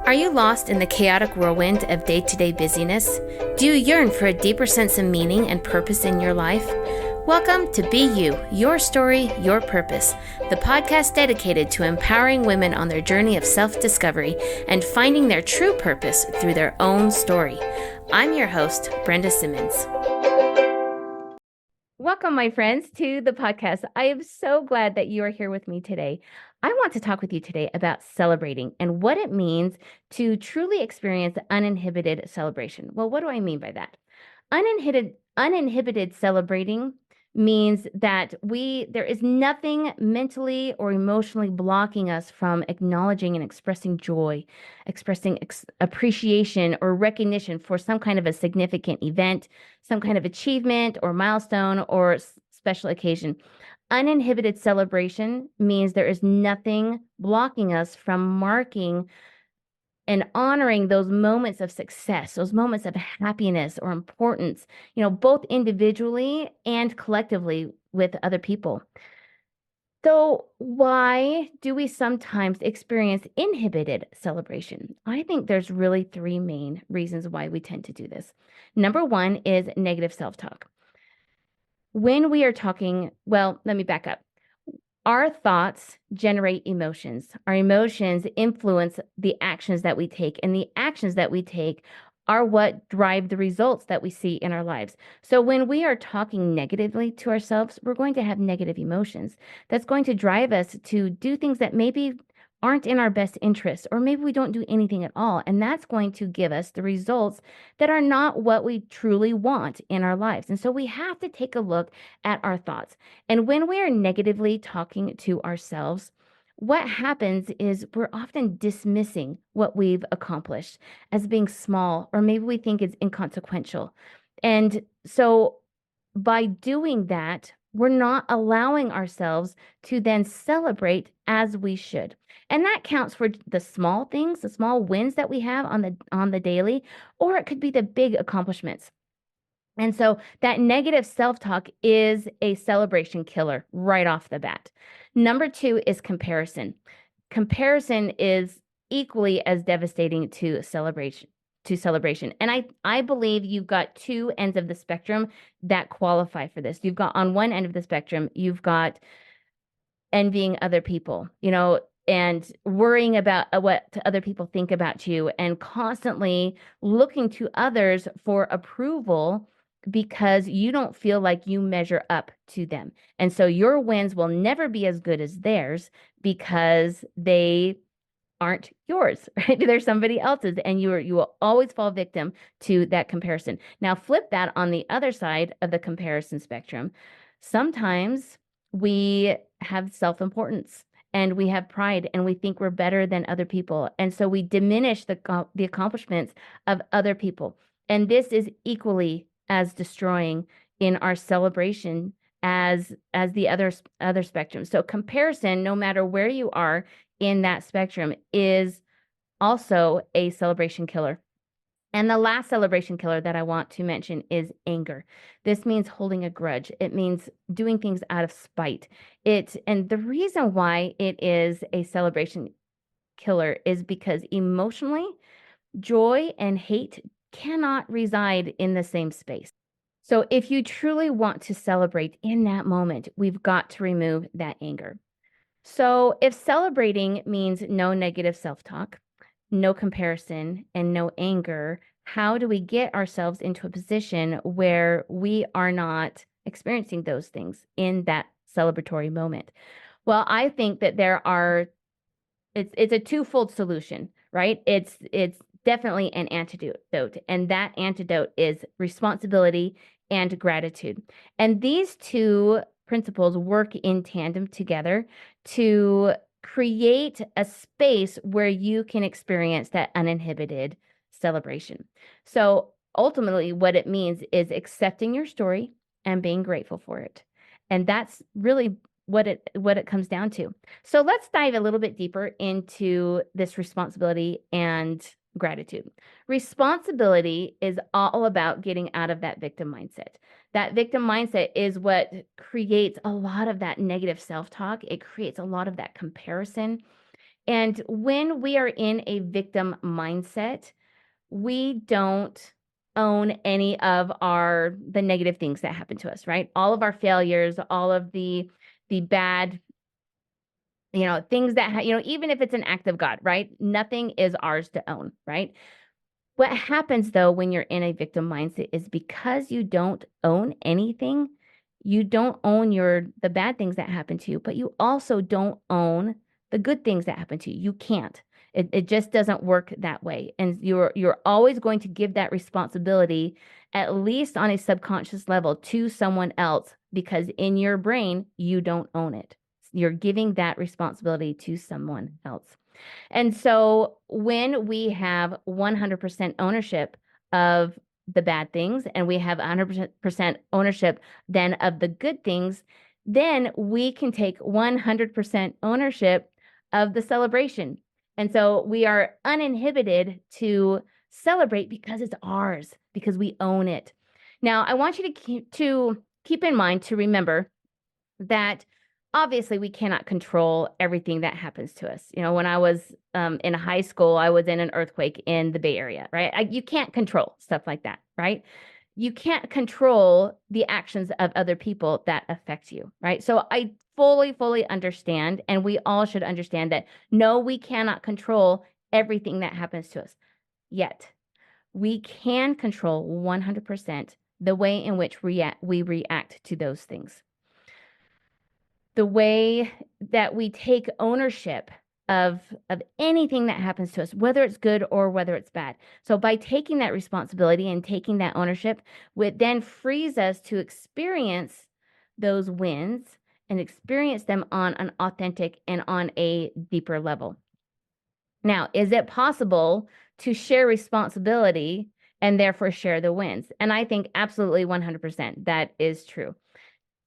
Are you lost in the chaotic whirlwind of day-to-day busyness? Do you yearn for a deeper sense of meaning and purpose in your life? Welcome to Be You, Your Story, Your Purpose, the podcast dedicated to empowering women on their journey of self-discovery and finding their true purpose through their own story. I'm your host, Brenda Simmons. Welcome, my friends, to the podcast. I am so glad that you are here with me today. I want to talk with you today about celebrating and what it means to truly experience uninhibited celebration. Well, what do I mean by that? Uninhibited celebrating means that there is nothing mentally or emotionally blocking us from acknowledging and expressing joy, expressing appreciation or recognition for some kind of a significant event, some kind of achievement or milestone or special occasion. Uninhibited celebration means there is nothing blocking us from marking and honoring those moments of success, those moments of happiness or importance, both individually and collectively with other people. So why do we sometimes experience inhibited celebration? I think there's really three main reasons why we tend to do this. Number one is negative self-talk. When we are talking, well, let me back up. Our thoughts generate emotions. Our emotions influence the actions that we take, and the actions that we take are what drive the results that we see in our lives. So when we are talking negatively to ourselves, we're going to have negative emotions. That's going to drive us to do things that maybe aren't in our best interest, or maybe we don't do anything at all. And that's going to give us the results that are not what we truly want in our lives. And so we have to take a look at our thoughts. And when we are negatively talking to ourselves, what happens is we're often dismissing what we've accomplished as being small, or maybe we think it's inconsequential. And so by doing that, we're not allowing ourselves to then celebrate as we should. And that counts for the small things, the small wins that we have on the daily, or it could be the big accomplishments. And so that negative self-talk is a celebration killer right off the bat. Number two is comparison. Comparison is equally as devastating to celebration. And I believe you've got two ends of the spectrum that qualify for this. You've got on one end of the spectrum, you've got envying other people, and worrying about what other people think about you and constantly looking to others for approval because you don't feel like you measure up to them. And so your wins will never be as good as theirs because they aren't yours, right? They're somebody else's, and you will always fall victim to that comparison. Now flip that on the other side of the comparison spectrum. Sometimes we have self-importance and we have pride and we think we're better than other people. And so we diminish the accomplishments of other people. And this is equally as destroying in our celebration as the other spectrum. So comparison, no matter where you are in that spectrum, is also a celebration killer. And the last celebration killer that I want to mention is anger. This means holding a grudge. It means doing things out of spite. And the reason why it is a celebration killer is because emotionally, joy and hate cannot reside in the same space. So if you truly want to celebrate in that moment, we've got to remove that anger. So if celebrating means no negative self-talk, no comparison, and no anger, how do we get ourselves into a position where we are not experiencing those things in that celebratory moment? Well, I think that it's a twofold solution, right? It's definitely an antidote, and that antidote is responsibility and gratitude. And these two principles work in tandem together to create a space where you can experience that uninhibited celebration. So ultimately, what it means is accepting your story and being grateful for it. And that's really what it comes down to. So let's dive a little bit deeper into this responsibility and gratitude. Responsibility is all about getting out of that victim mindset. That victim mindset is what creates a lot of that negative self-talk. It creates a lot of that comparison. And when we are in a victim mindset, we don't own any of the negative things that happen to us, right? All of our failures, all of the bad, things that, even if it's an act of God, right? Nothing is ours to own, right? What happens though when you're in a victim mindset is because you don't own anything, you don't own the bad things that happen to you, but you also don't own the good things that happen to you. You can't. It just doesn't work that way. And you're always going to give that responsibility, at least on a subconscious level, to someone else, because in your brain, you don't own it. You're giving that responsibility to someone else. And so when we have 100% ownership of the bad things and we have 100% ownership then of the good things, then we can take 100% ownership of the celebration. And so we are uninhibited to celebrate because it's ours, because we own it. Now, I want you to keep in mind, to remember that obviously we cannot control everything that happens to us. When I was in high school, I was in an earthquake in the Bay Area, right? You can't control stuff like that, right? You can't control the actions of other people that affect you, right? So I fully understand, and we all should understand that no, we cannot control everything that happens to us. Yet, we can control 100% the way in which we react to those things. The way that we take ownership of anything that happens to us, whether it's good or whether it's bad. So by taking that responsibility and taking that ownership, it then frees us to experience those wins and experience them on an authentic and on a deeper level. Now, is it possible to share responsibility and therefore share the wins? And I think absolutely 100% that is true.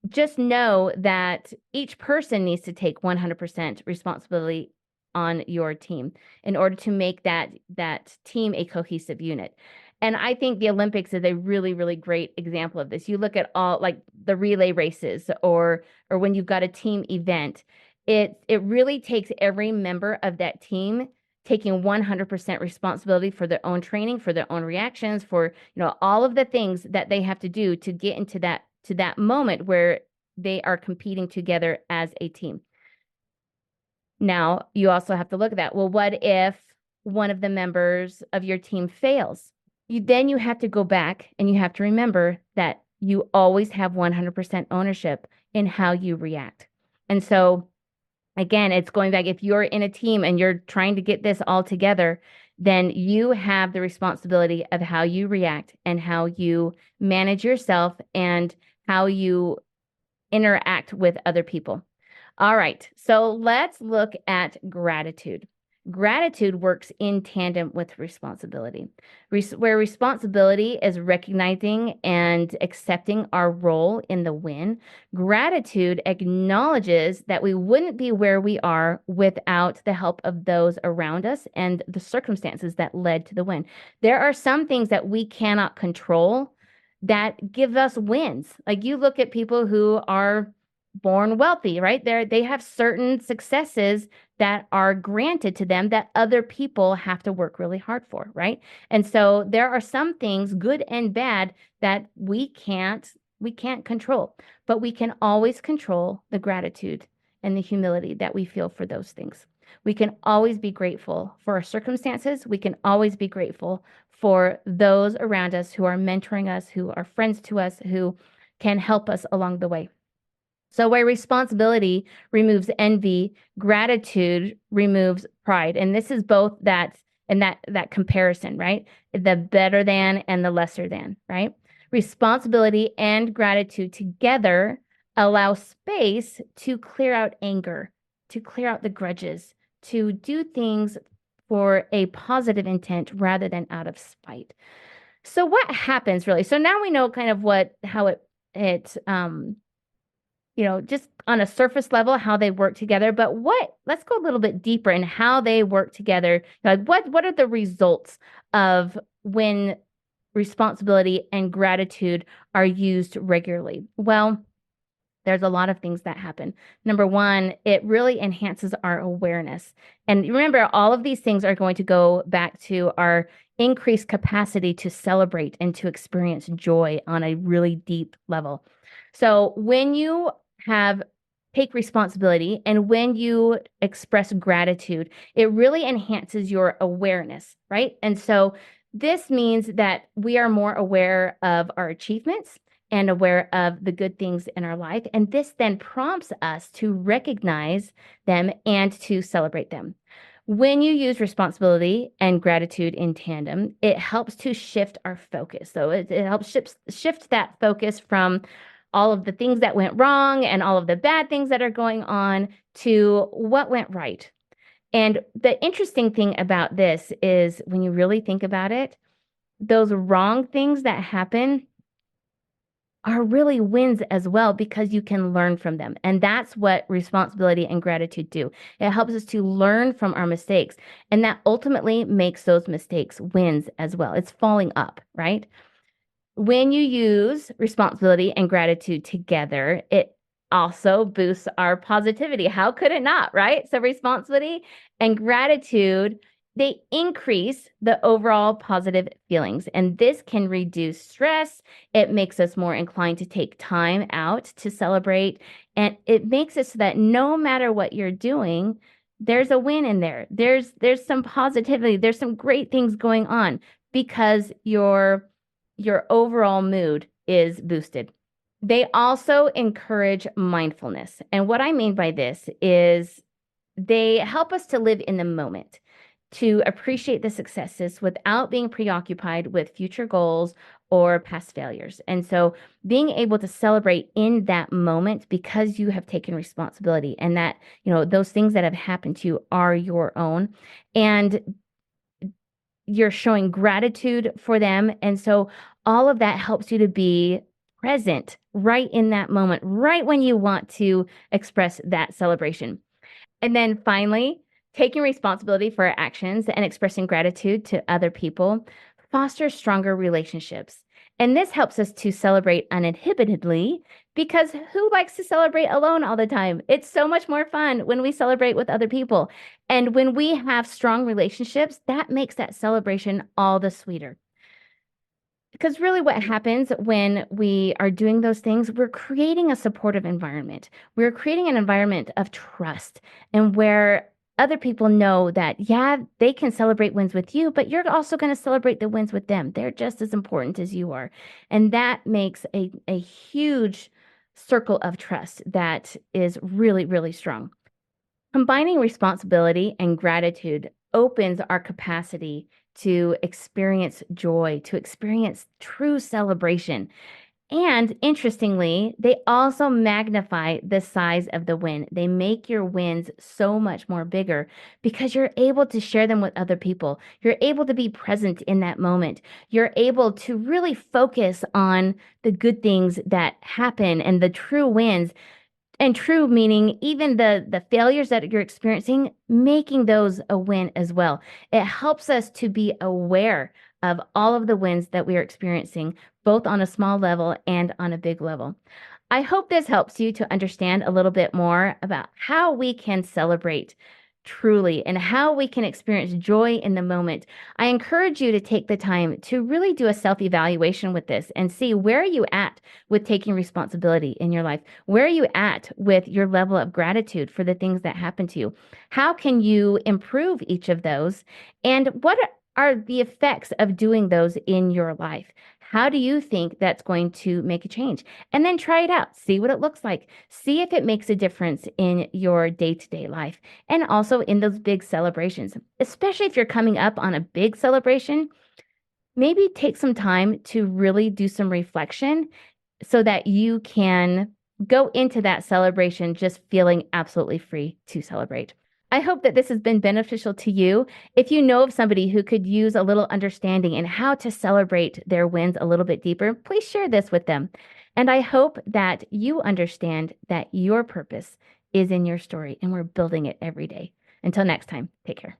Just know that each person needs to take 100% responsibility on your team in order to make that team a cohesive unit. And I think the Olympics is a really, really great example of this. You look at all, like the relay races, or when you've got a team event, it really takes every member of that team taking 100% responsibility for their own training, for their own reactions, for all of the things that they have to do to get into that moment where they are competing together as a team. Now, you also have to look at that. Well, what if one of the members of your team fails? Then you have to go back and you have to remember that you always have 100% ownership in how you react. And so, again, it's going back. If you're in a team and you're trying to get this all together, then you have the responsibility of how you react and how you manage yourself and how you interact with other people. All right, so let's look at gratitude. Gratitude works in tandem with responsibility, where responsibility is recognizing and accepting our role in the win. Gratitude acknowledges that we wouldn't be where we are without the help of those around us and the circumstances that led to the win. There are some things that we cannot control that give us wins. Like you look at people who are born wealthy, right? They have certain successes that are granted to them that other people have to work really hard for, right? And so there are some things, good and bad, that we can't control, but we can always control the gratitude and the humility that we feel for those things. We can always be grateful for our circumstances. We can always be grateful for those around us who are mentoring us, who are friends to us, who can help us along the way. So where responsibility removes envy, gratitude removes pride. And this is both that comparison, right? The better than and the lesser than, right? Responsibility and gratitude together allow space to clear out anger, to clear out the grudges, to do things for a positive intent rather than out of spite. So what happens really? So now we know kind of how it just on a surface level, how they work together. But let's go a little bit deeper in how they work together. Like what are the results of when responsibility and gratitude are used regularly? Well, there's a lot of things that happen. Number one, it really enhances our awareness. And remember, all of these things are going to go back to our increased capacity to celebrate and to experience joy on a really deep level. So when you take responsibility and when you express gratitude, it really enhances your awareness, right? And so this means that we are more aware of our achievements and aware of the good things in our life. And this then prompts us to recognize them and to celebrate them. When you use responsibility and gratitude in tandem, it helps to shift our focus. So it helps shift that focus from all of the things that went wrong and all of the bad things that are going on to what went right. And the interesting thing about this is when you really think about it, those wrong things that happen are really wins as well because you can learn from them. And that's what responsibility and gratitude do. It helps us to learn from our mistakes. And that ultimately makes those mistakes wins as well. It's falling up, right? When you use responsibility and gratitude together, it also boosts our positivity. How could it not, right? So responsibility and gratitude, they increase the overall positive feelings, and this can reduce stress. It makes us more inclined to take time out to celebrate, and it makes it so that no matter what you're doing, there's a win in there. There's some positivity. There's some great things going on because your overall mood is boosted. They also encourage mindfulness. And what I mean by this is they help us to live in the moment, to appreciate the successes without being preoccupied with future goals or past failures. And so being able to celebrate in that moment because you have taken responsibility and that, those things that have happened to you are your own. And you're showing gratitude for them. And so all of that helps you to be present right in that moment, right when you want to express that celebration. And then finally, taking responsibility for our actions and expressing gratitude to other people fosters stronger relationships. And this helps us to celebrate uninhibitedly because who likes to celebrate alone all the time? It's so much more fun when we celebrate with other people. And when we have strong relationships, that makes that celebration all the sweeter. Because really, what happens when we are doing those things, we're creating a supportive environment. We're creating an environment of trust and where other people know that, yeah, they can celebrate wins with you, but you're also going to celebrate the wins with them. They're just as important as you are. And that makes a huge circle of trust that is really, really strong. Combining responsibility and gratitude opens our capacity to experience joy, to experience true celebration. And interestingly, they also magnify the size of the win. They make your wins so much more bigger because you're able to share them with other people. You're able to be present in that moment. You're able to really focus on the good things that happen and the true wins. And true meaning even the failures that you're experiencing, making those a win as well. It helps us to be aware of all of the wins that we are experiencing, both on a small level and on a big level. I hope this helps you to understand a little bit more about how we can celebrate truly and how we can experience joy in the moment. I encourage you to take the time to really do a self-evaluation with this and see where are you at with taking responsibility in your life? Where are you at with your level of gratitude for the things that happen to you? How can you improve each of those? And what are the effects of doing those in your life? How do you think that's going to make a change? And then try it out. See what it looks like. See if it makes a difference in your day-to-day life and also in those big celebrations. Especially if you're coming up on a big celebration, maybe take some time to really do some reflection so that you can go into that celebration just feeling absolutely free to celebrate. I hope that this has been beneficial to you. If you know of somebody who could use a little understanding in how to celebrate their wins a little bit deeper, please share this with them. And I hope that you understand that your purpose is in your story and we're building it every day. Until next time, take care.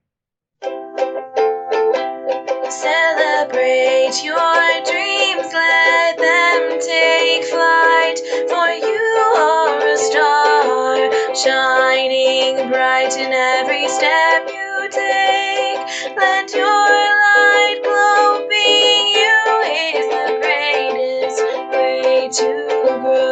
Celebrate your dreams, let them take flight, for you are a star, shining bright in every step you take. Let your light glow, being you is the greatest way to grow.